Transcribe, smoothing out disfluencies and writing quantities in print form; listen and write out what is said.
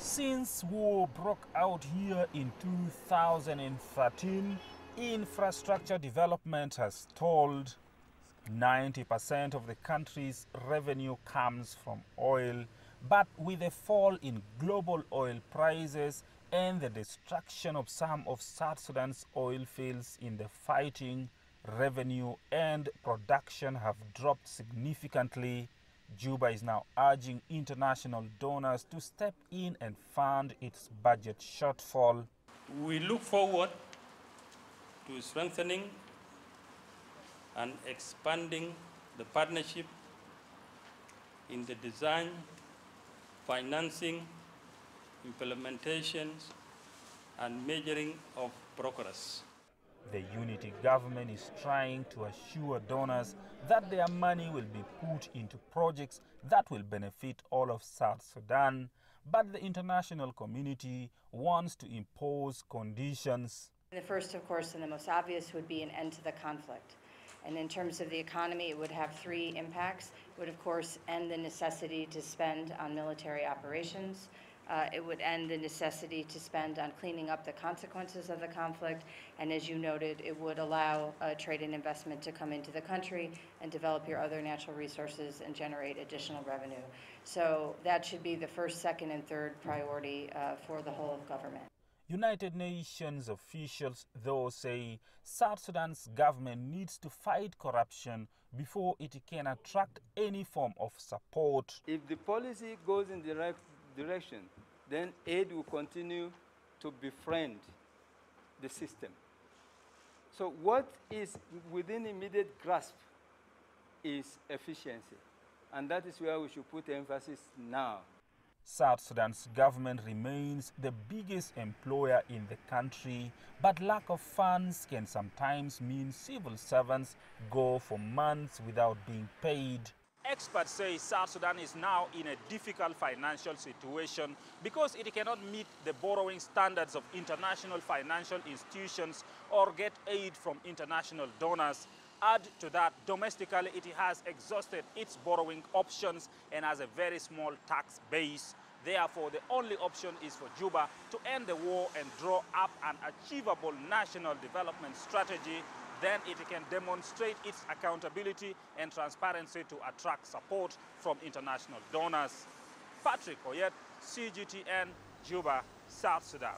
Since war broke out here in 2013, infrastructure development has stalled. 90% of the country's revenue comes from oil, but with a fall in global oil prices and the destruction of some of South Sudan's oil fields in the fighting, revenue and production have dropped significantly. Juba is now urging international donors to step in and fund its budget shortfall. We look forward to strengthening and expanding the partnership in the design, financing, implementations, and measuring of progress. The unity government is trying to assure donors that their money will be put into projects that will benefit all of South Sudan, but the international community wants to impose conditions. The first, of course, and the most obvious would be an end to the conflict. And in terms of the economy, it would have three impacts. It would, of course, end the necessity to spend on military operations. It would end the necessity to spend on cleaning up the consequences of the conflict. And as you noted, it would allow trade and investment to come into the country and develop your other natural resources and generate additional revenue. So that should be the first, second, and third priority for the whole of government. United Nations officials, though, say South Sudan's government needs to fight corruption before it can attract any form of support. If the policy goes in the right direction, then aid will continue to befriend the system. So what is within immediate grasp is efficiency, and that is where we should put emphasis now. South Sudan's government remains the biggest employer in the country, but lack of funds can sometimes mean civil servants go for months without being paid. Experts say South Sudan is now in a difficult financial situation because it cannot meet the borrowing standards of international financial institutions or get aid from international donors. Add to that, domestically, it has exhausted its borrowing options and has a very small tax base. Therefore, the only option is for Juba to end the war and draw up an achievable national development strategy. Then it can demonstrate its accountability and transparency to attract support from international donors. Patrick Oyet, CGTN, Juba, South Sudan.